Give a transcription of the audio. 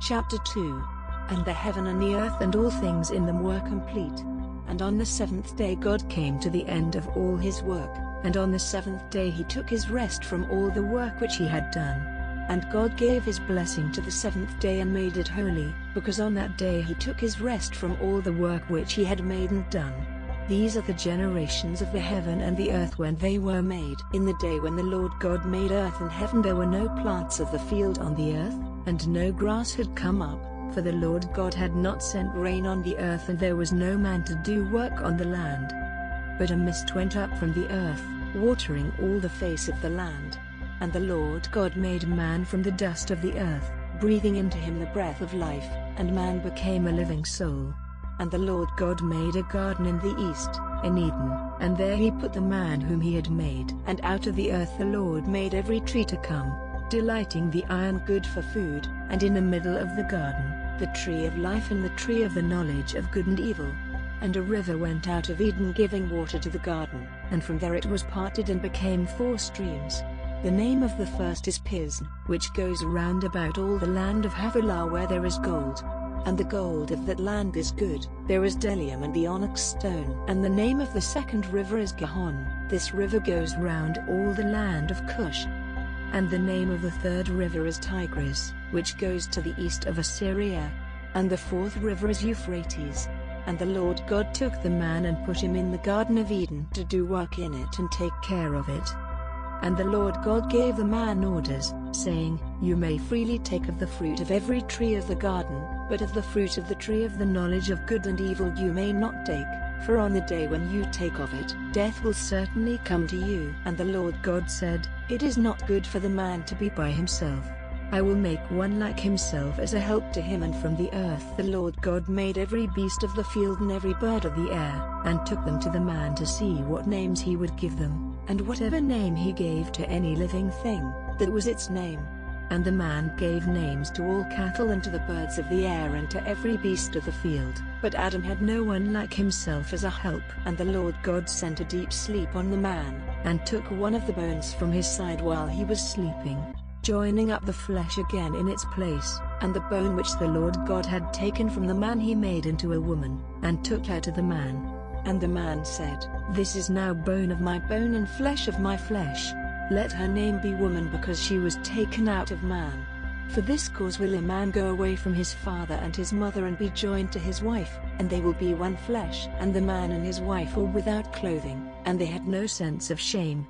Chapter 2. And the heaven and the earth and all things in them were complete. And on the seventh day God came to the end of all his work, and on the seventh day he took his rest from all the work which he had done. And God gave his blessing to the seventh day and made it holy, because on that day he took his rest from all the work which he had made and done. These are the generations of the heaven and the earth when they were made. In the day when the Lord God made earth and heaven there were no plants of the field on the earth, and no grass had come up, for the Lord God had not sent rain on the earth and there was no man to do work on the land. But a mist went up from the earth, watering all the face of the land. And the Lord God made man from the dust of the earth, breathing into him the breath of life, and man became a living soul. And the Lord God made a garden in the east, in Eden, and there he put the man whom he had made. And out of the earth the Lord made every tree to come, delighting the eye and good for food, and in the middle of the garden, the tree of life and the tree of the knowledge of good and evil. And a river went out of Eden giving water to the garden, and from there it was parted and became 4 streams. The name of the first is Pisn, which goes round about all the land of Havilah where there is gold. And the gold of that land is good, there is bdellium and the onyx stone. And the name of the second river is Gihon, this river goes round all the land of Cush. And the name of the third river is Tigris, which goes to the east of Assyria. And the fourth river is Euphrates. And the Lord God took the man and put him in the Garden of Eden to do work in it and take care of it. And the Lord God gave the man orders, saying, You may freely take of the fruit of every tree of the garden, but of the fruit of the tree of the knowledge of good and evil you may not take, for on the day when you take of it, death will certainly come to you. And the Lord God said, It is not good for the man to be by himself. I will make one like himself as a help to him. And from the earth the Lord God made every beast of the field and every bird of the air, and took them to the man to see what names he would give them. And whatever name he gave to any living thing, that was its name. And the man gave names to all cattle and to the birds of the air and to every beast of the field. But Adam had no one like himself as a help. And the Lord God sent a deep sleep on the man, and took one of the bones from his side while he was sleeping, joining up the flesh again in its place. And the bone which the Lord God had taken from the man he made into a woman, and took her to the man. And the man said, This is now bone of my bone and flesh of my flesh. Let her name be woman, because she was taken out of man. For this cause will a man go away from his father and his mother and be joined to his wife, and they will be one flesh. And the man and his wife were without clothing, and they had no sense of shame.